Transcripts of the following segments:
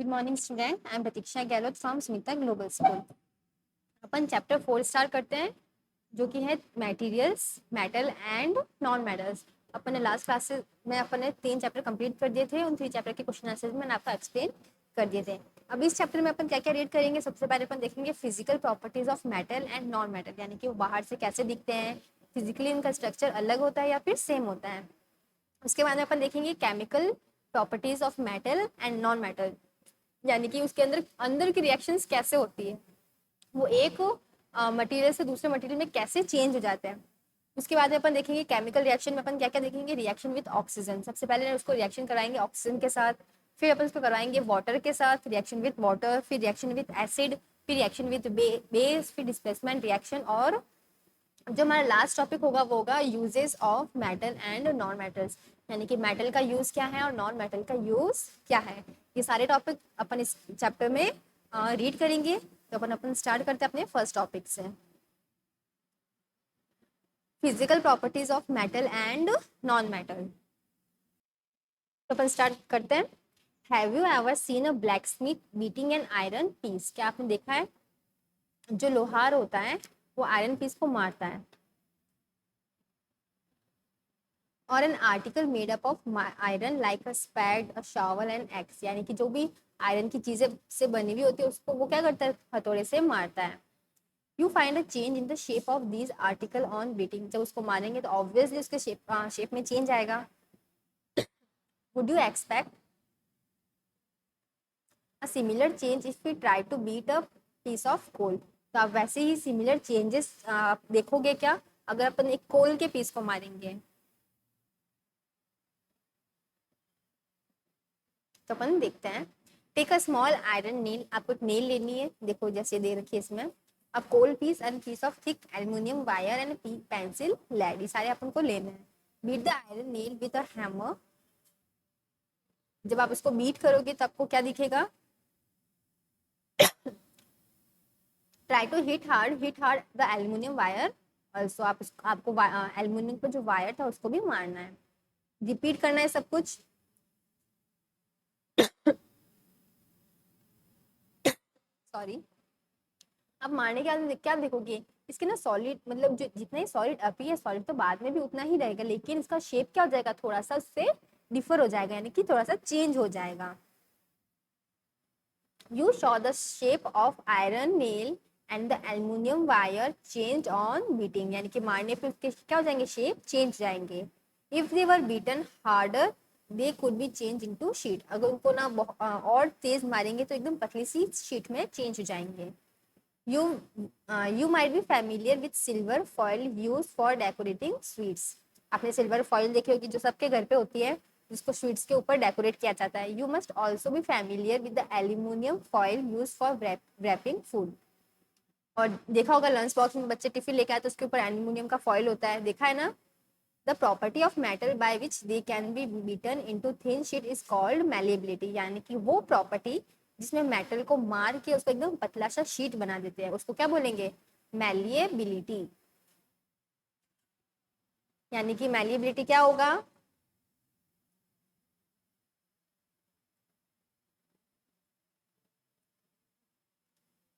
Good morning student, I am Pratiksha Gahlot from Smita global school. अपन chapter 4 start करते हैं, जो कि है materials, metal and non metals. अपन ने लास्ट क्लास में अपन ने 3 चैप्टर कंप्लीट कर दिए थे। उन 3 चैप्टर के क्वेश्चन आंसर मैंने आपको एक्सप्लेन कर दिए थे। अब इस चैप्टर में अपन क्या क्या रीड करेंगे, सबसे पहले अपन देखेंगे physical properties of metal and non metal, यानी कि वो बाहर से कैसे दिखते हैं, फिजिकली इनका स्ट्रक्चर अलग होता है या फिर सेम होता है। उसके बाद में अपन देखेंगे chemical properties of metal and non metal, यानी कि उसके अंदर अंदर की रिएक्शंस कैसे होती है, वो एक मटेरियल से दूसरे मटेरियल में कैसे चेंज हो जाते हैं। उसके बाद में अपन देखेंगे केमिकल रिएक्शन में अपन क्या क्या देखेंगे। रिएक्शन विद ऑक्सीजन, सबसे पहले उसको रिएक्शन कराएंगे ऑक्सीजन के साथ, फिर अपन उसको करवाएंगे वाटर के साथ, रिएक्शन विद वाटर, फिर रिएक्शन विद एसिड, फिर रिएक्शन विद बेस, फिर डिस्प्लेसमेंट रिएक्शन, और जो हमारा लास्ट टॉपिक होगा वो होगा uses of metal and non metals, यानी कि मेटल का यूज क्या है और नॉन मेटल का यूज क्या है। ये सारे टॉपिक अपन इस चैप्टर में रीड करेंगे। तो अपन स्टार्ट करते हैं अपने फर्स्ट टॉपिक से, physical properties of metal and non metal. तो अपन स्टार्ट करते हैं। Have you ever seen a blacksmith beating an iron piece? क्या आपने देखा है जो लोहार होता है वो आयरन पीस को मारता है। और an article made up of iron like a spade, a shovel and axe, यानी कि जो भी आयरन की चीजें से बनी हुई होती है उसको वो क्या करता है, हथौड़े से मारता है। You find a change in the shape of these article on beating, जब उसको मारेंगे तो ऑब्वियसली उसके शेप में चेंज आएगा। Would you expect a similar change if we try to beat a piece of coal? तो आप वैसे ही सिमिलर चेंजेस देखोगे क्या अगर अपन एक कोल के पीस को मारेंगे? तो अपन देखते हैं। Take a small iron nail, आपको एक नेल लेनी है, देखो जैसे दे रखी है इसमें। अब coal piece and piece of thick aluminium wire and pencil lead, ये सारे अपन को लेने हैं। Beat the iron nail with a hammer, जब आप इसको बीट करोगे तब आपको क्या दिखेगा? Try to hit hard the aluminium wire also, आपको एल्यूमिनियम पर जो वायर था उसको भी मारना है। रिपीट करना है सब कुछ। सॉरी। अब मारने के बाद क्या देखोगे, इसके ना सॉलिड, मतलब जो जितना ही सॉलिड अभी है, सॉलिड तो बाद में भी उतना ही रहेगा, लेकिन इसका शेप क्या हो जाएगा, थोड़ा सा उससे डिफर हो जाएगा, यानी कि थोड़ा सा चेंज हो जाएगा। You Shaw the shape of iron nail and the aluminium wire change on beating, यानी कि मारने पे उसके क्या हो जाएंगे, शेप चेंज जाएंगे। If they were beaten harder they could be change into sheet, अगर उनको ना और तेज मारेंगे तो एकदम पतली सी शीट में चेंज हो जाएंगे। You you might be familiar with silver foil used for decorating sweets. आपने सिल्वर फॉइल देखी होगी जो सबके घर पे होती है, जिसको स्वीट्स के ऊपर डेकोरेट किया जाता है। You must also be familiar with the aluminium foil use for wrapping food. और देखा होगा लंच बॉक्स में बच्चे टिफिन लेके आए तो उसके ऊपर एल्यूमिनियम का फॉइल होता है, देखा है ना। The property of metal by which they can be beaten into thin sheet is called malleability, यानी कि वो प्रॉपर्टी जिसमें मेटल को मार के उसको एकदम पतला सा शीट बना देते हैं उसको क्या बोलेंगे, मैलिएबिलिटी। यानी कि मैलिएबिलिटी क्या होगा,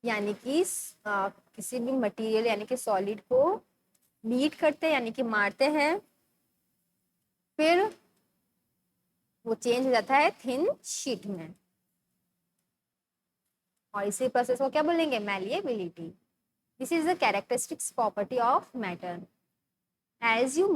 यानी कि किसी भी मटेरियल यानी कि सॉलिड को बीट करते हैं यानी कि मारते हैं, फिर वो चेंज हो जाता है थिन शीट में, और इसी प्रोसेस को क्या बोलेंगे, malleability. This is the characteristics property of matter. As you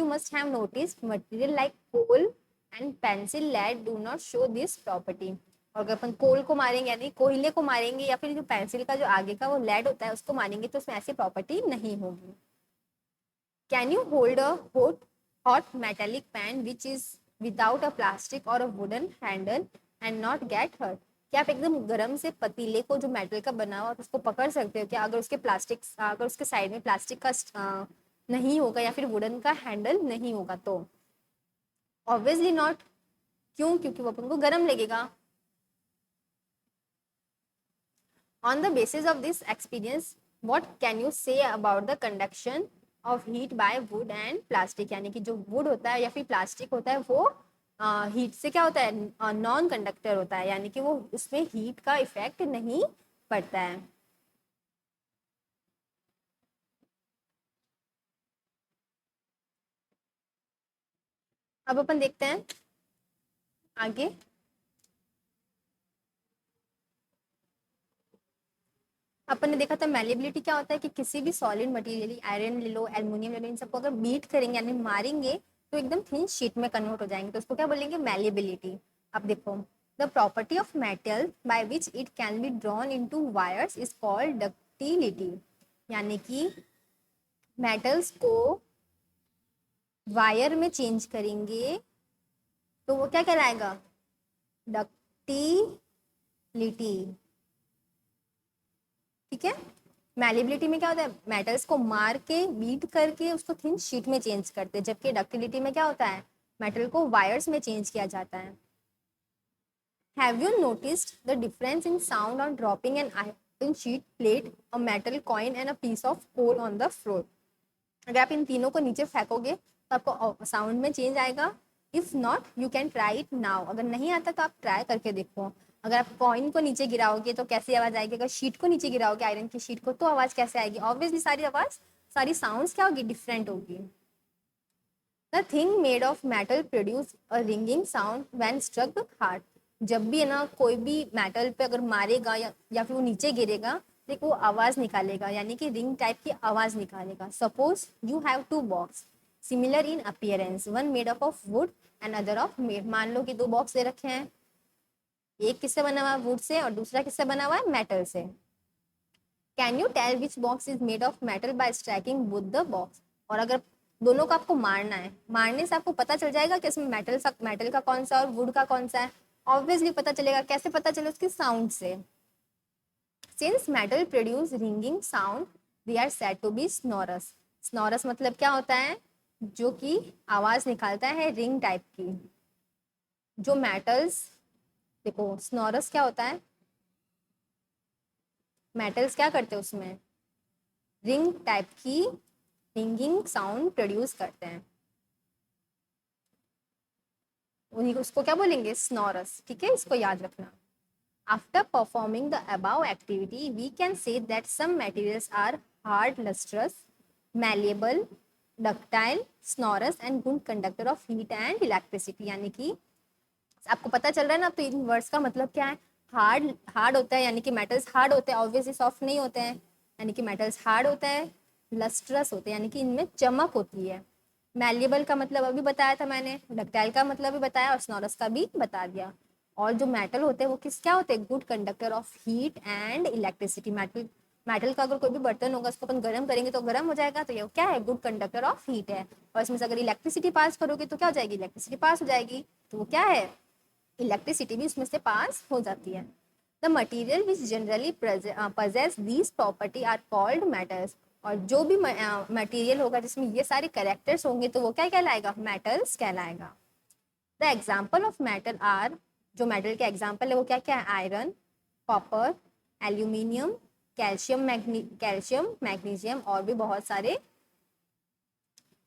must have noticed, material like coal and pencil lead do not show this property. और अगर अपन कोल को मारेंगे यानी कोयले को मारेंगे या फिर जो पेंसिल का जो आगे का वो लेड होता है उसको मारेंगे तो उसमें ऐसी प्रॉपर्टी नहीं होगी। Can you hold a hot metallic pan which is without a plastic or a wooden handle and not get hurt? क्या आप एकदम गर्म से पतीले को जो मेटल का बना हुआ उसको पकड़ सकते हो क्या, अगर उसके साइड में प्लास्टिक का नहीं होगा या फिर वुडन का हैंडल नहीं होगा तो? Obviously not. क्यों? क्योंकि वो अपन को गर्म लगेगा। On the basis of this experience what can you say about the conduction of heat bye would and plastic, यानी कि जो वुड होता है या फिर प्लास्टिक होता है वो हीट से क्या होता है, नॉन कंडक्टर होता है, यानी कि वो उसमें हीट का इफेक्ट नहीं पड़ता है। अब अपन देखते हैं आगे। अपन ने देखा था मैलिबिलिटी क्या होता है कि किसी भी सॉलिड मटेरियल, आयरन ले लो, एल्युमिनियम ले लो, इन सबको अगर बीट करेंगे यानी मारेंगे तो एकदम थिन शीट में कन्वर्ट हो जाएंगे, तो उसको क्या बोलेंगे, मैलिबिलिटी। अब देखो, the property of metal by which it can be drawn into wires is called ductility, यानी कि मेटल्स को वायर में चेंज करेंगे तो वो क्या कहलाएगा, डक्टिलिटी। ठीक है। मैलिबिलिटी में क्या होता है, मेटल्स को मार के बीट करके उसको थिन शीट में चेंज करते हैं, जबकि डक्टिलिटी में क्या होता है, मेटल को वायर्स में चेंज किया जाता है। Have you noticed the difference in sound on dropping an iron sheet plate, a metal coin and a piece of coal on the floor? अगर आप इन तीनों को नीचे फेंकोगे तो आपको साउंड में चेंज आएगा। If not you can try it now, अगर नहीं आता तो आप ट्राई करके देखो। अगर आप कॉइन को नीचे गिराओगे तो कैसी आवाज आएगी, अगर शीट को नीचे गिराओगे आयरन की शीट को तो आवाज कैसे आएगी, ऑब्वियसली सारी आवाज, सारी साउंड्स क्या होगी, डिफरेंट होगी। The thing made of metal produce a ringing sound when struck the hard, जब भी है ना कोई भी मेटल पे अगर मारेगा या फिर वो नीचे गिरेगा देखो वो आवाज निकालेगा, यानी कि रिंग टाइप की आवाज निकालेगा। Suppose you have two box similar in appearance, one made up of wood and other of made, मान लो कि दो बॉक्स दे रखे हैं, एक किससे बना हुआ है, वुड से, और दूसरा किससे बना हुआ है, मेटल से। Can you tell which box is made of metal by striking with the box, और अगर दोनों को आपको मारना है, मारने से आपको पता चल जाएगा कि इसमें मेटल का कौन सा और वुड का कौन सा है, ऑब्वियसली पता चलेगा। कैसे पता चले, उसकी साउंड से। Since metal produce ringing sound they are said to be sonorous. Sonorous मतलब क्या होता है, जो कि आवाज निकालता है रिंग टाइप की। जो मेटल्स, देखो स्नोरस क्या होता है, मेटल्स क्या करते हैं उसमें, रिंग टाइप की रिंगिंग साउंड प्रोड्यूस करते हैं, उन्हीं को, उसको क्या बोलेंगे, स्नोरस। ठीक है, इसको याद रखना। After performing the above activity, we can say that some materials are hard, lustrous, malleable, ductile, sonorous and good conductor of heat and electricity। यानी कि आपको पता चल रहा है ना, तो इन वर्ड्स का मतलब क्या है, हार्ड, हार्ड होता है यानी कि मेटल्स हार्ड होते हैं, ऑब्वियसली सॉफ्ट नहीं होते हैं, यानी कि मेटल्स हार्ड होता है, लस्ट्रस होते हैं यानी कि इनमें चमक होती है, मैलिएबल का मतलब अभी बताया था मैंने, डक्टाइल का मतलब भी बताया और स्नोरस का भी बता दिया। और जो मेटल होते हैं वो किस क्या होते हैं, good conductor of heat and electricity. Metal, metal का अगर कोई भी बर्तन होगा उसको अपन गर्म करेंगे तो गर्म हो जाएगा, तो ये क्या है, गुड कंडक्टर ऑफ हीट है। और इसमें से अगर इलेक्ट्रिसिटी पास करोगे तो क्या हो जाएगी, इलेक्ट्रिसिटी पास हो जाएगी, तो वो क्या है, इलेक्ट्रिसिटी भी उसमें से पास हो जाती है। The material which generally possess these property are called metals, और जो भी मटेरियल होगा जिसमें ये सारे करेक्टर्स होंगे तो वो क्या कहलाएगा, मेटल्स कहलाएगा। The example of metal are, जो मेटल के एग्जाम्पल है वो क्या क्या है, iron, copper, aluminium, calcium, magnesium और भी बहुत सारे।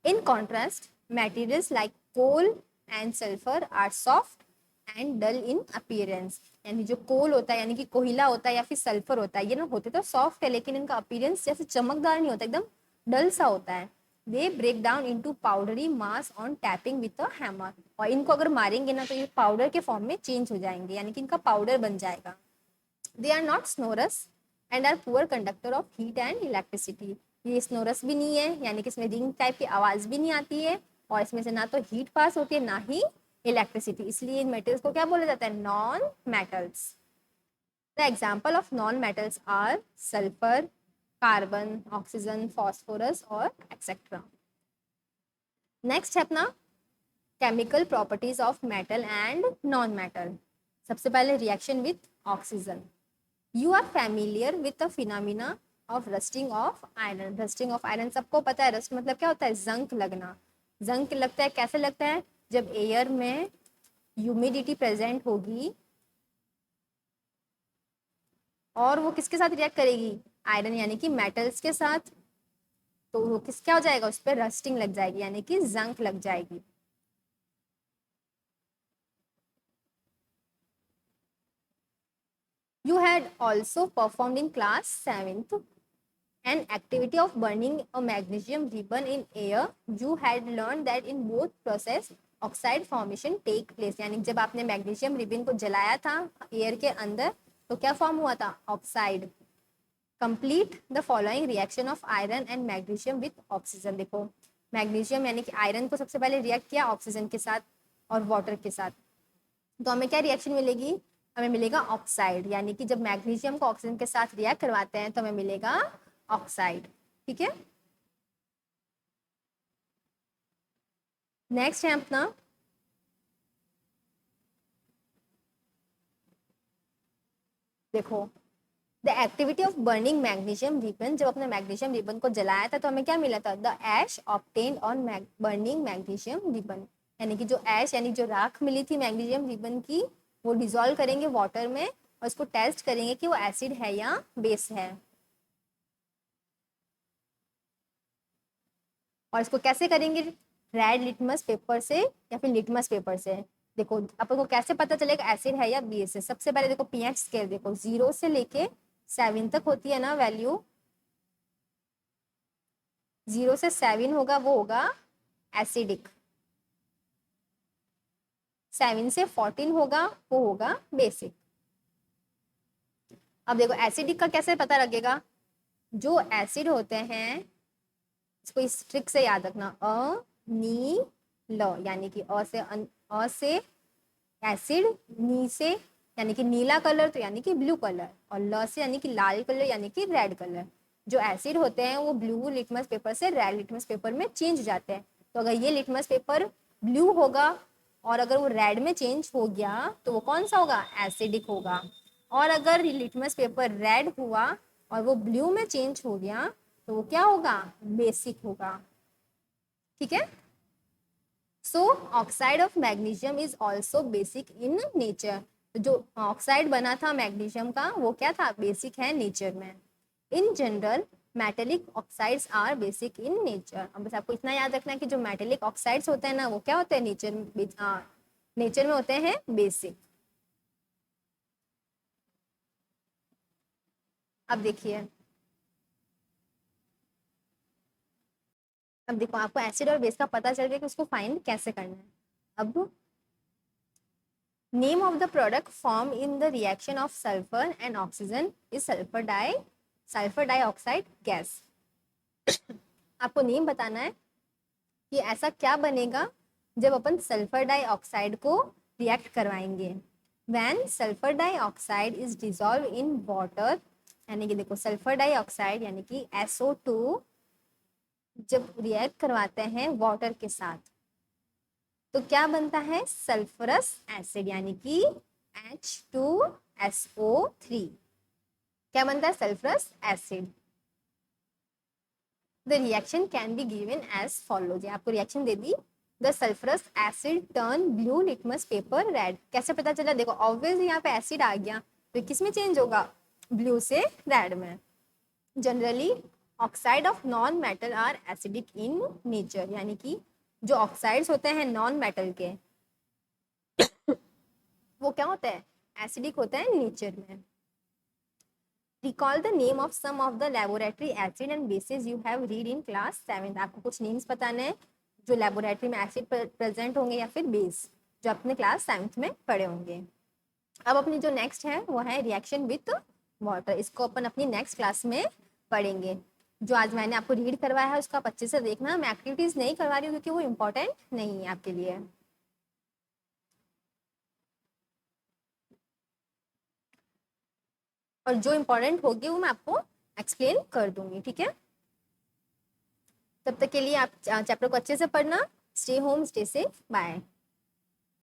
In contrast materials like coal and sulphur are soft and dull in appearance, यानी जो कोल होता है यानी कि कोयला होता है या फिर सल्फर होता है, ये ना होते तो सॉफ्ट है लेकिन इनका अपीयरेंस जैसे चमकदार नहीं होता, एकदम डल सा होता है। They break down into powdery mass on tapping with a hammer, और इनको अगर मारेंगे ना तो ये पाउडर के फॉर्म में चेंज हो जाएंगे, यानी कि इनका पाउडर बन जाएगा। They are not sonorous and are poor conductor of heat and electricity, ये स्नोरस भी नहीं है यानी कि इसमें रिंग टाइप की आवाज भी नहीं आती है, और इसमें से ना तो हीट पास होती है ना ही इलेक्ट्रिसिटी, इसलिए इन मेटल्स को क्या बोला जाता है, non metals. The example of non metals are sulphur, carbon, oxygen, phosphorus और एक्सेट्रा। नेक्स्ट है अपना chemical properties of metal and non metal. सबसे पहले reaction with oxygen. You are familiar with the phenomena of rusting of iron. Rusting of iron सबको पता है, rust मतलब क्या होता है, जंक लगना। जंक लगता है, कैसे लगता है, जब एयर में ह्यूमिडिटी प्रेजेंट होगी और वो किसके साथ रिएक्ट करेगी, आयरन यानी कि मेटल्स के साथ, तो वो किस क्या हो जाएगा, उस पर रस्टिंग लग जाएगी यानी कि जंक लग जाएगी। had also performed in class 7th an activity of burning a magnesium ribbon in air, you had learned that in both process oxide formation take place. यानी जब आपने मैग्नीशियम रिबन को जलाया था एयर के अंदर तो क्या फॉर्म हुआ था? Oxide. Complete the following reaction of iron and magnesium with oxygen. देखो मैग्नीशियम यानी कि आयरन को सबसे पहले रिएक्ट किया ऑक्सीजन के साथ और वाटर के साथ, तो हमें क्या रिएक्शन मिलेगी? हमें मिलेगा ऑक्साइड। यानी कि जब मैग्नीशियम को ऑक्सीजन के साथ रिएक्ट करवाते हैं तो हमें मिलेगा ऑक्साइड। ठीक है, नेक्स्ट है अपना देखो the activity of burning magnesium ribbon. जब अपने मैग्नीशियम रिबन को जलाया था तो हमें क्या मिला था? The ash obtained on burning magnesium ribbon. यानी कि जो एश यानी जो राख मिली थी मैग्नीशियम रिबन की वो डिसॉल्व करेंगे वाटर में और उसको टेस्ट करेंगे कि वो एसिड है या बेस है। और इसको कैसे करेंगे? रेड लिटमस पेपर से या फिर लिटमस पेपर से। देखो अपन को कैसे पता चलेगा एसिड है या बेस है? सबसे पहले देखो पीएच स्केल देखो 0 से लेके 7 तक होती है ना वैल्यू। 0 से 7 होगा वो होगा एसिडिक, 7 से 14 होगा वो होगा बेसिक। अब देखो एसिडिक का कैसे पता लगेगा? जो एसिड होते हैं इसको इस ट्रिक से याद रखना, अ नी ल, यानी कि अ से एसिड, नी से यानी कि नीला कलर तो यानी कि ब्लू कलर, और ल से यानी कि लाल कलर यानी कि रेड कलर। जो एसिड होते हैं वो ब्लू लिटमस पेपर से रेड लिटमस पेपर में चेंज हो जाते हैं। तो अगर ये लिटमस पेपर ब्लू होगा और अगर वो रेड में चेंज हो गया तो वो कौन सा होगा? एसिडिक होगा। और अगर लिटमस पेपर रेड हुआ और वो ब्लू में चेंज हो गया तो वो क्या होगा? बेसिक होगा। ठीक है, so oxide of magnesium is also basic in nature. जो ऑक्साइड बना था मैग्नीशियम का वो क्या था? बेसिक है नेचर में। In general metallic oxides are basic in nature. अब बस आपको इतना याद रखना है कि जो मेटेलिक ऑक्साइड्स होते हैं ना वो क्या होते हैं? नेचर में होते हैं बेसिक। अब देखिए, अब देखो आपको एसिड और बेस का पता चल गया कि उसको फाइंड कैसे करना है। अब name of the product form in the reaction of sulphur and oxygen is sulphur dioxide gas. आपको नेम बताना है कि ऐसा क्या बनेगा जब अपन सल्फर डाइऑक्साइड को रिएक्ट करवाएंगे। When sulphur dioxide is dissolve in water, यानी कि देखो सल्फर डाइऑक्साइड यानी कि SO2 जब रिएक्ट करवाते हैं वाटर के साथ तो क्या बनता है? सल्फरस एसिड, यानी कि H2SO3। क्या बनता है? Sulphurous acid. The reaction can be given as follows. आपको रिएक्शन दे दी, the sulphurous acid turn blue litmus paper red. कैसे पता चला? देखो ऑब्वियस यहाँ पे एसिड आ गया तो किस में चेंज होगा? ब्लू से रेड में। Generally oxide of non metal are acidic in nature, यानी कि जो ऑक्साइड्स होते हैं नॉन मेटल के वो क्या होते हैं? एसिडिक होते हैं नेचर में। Recall the name of some of the laboratory acid and bases you have read in class 7। आपको कुछ नेम्स बताने हैं जो लेबोरेटरी में एसिड प्रेजेंट होंगे या फिर बेस जो अपने क्लास 7 में पढ़े होंगे। अब अपनी जो नेक्स्ट है वो है रिएक्शन विथ वाटर। इसको अपन अपनी नेक्स्ट क्लास में पढ़ेंगे। जो आज मैंने आपको रीड करवाया है उसका आप अच्छे से देखना। मैं एक्टिविटीज नहीं करवा रही हूँ क्योंकि वो इम्पोर्टेंट नहीं है आपके लिए। और जो इम्पोर्टेंट होगी वो मैं आपको एक्सप्लेन कर दूंगी। ठीक है, तब तक के लिए आप चैप्टर को अच्छे से पढ़ना। Stay home, stay safe, bye.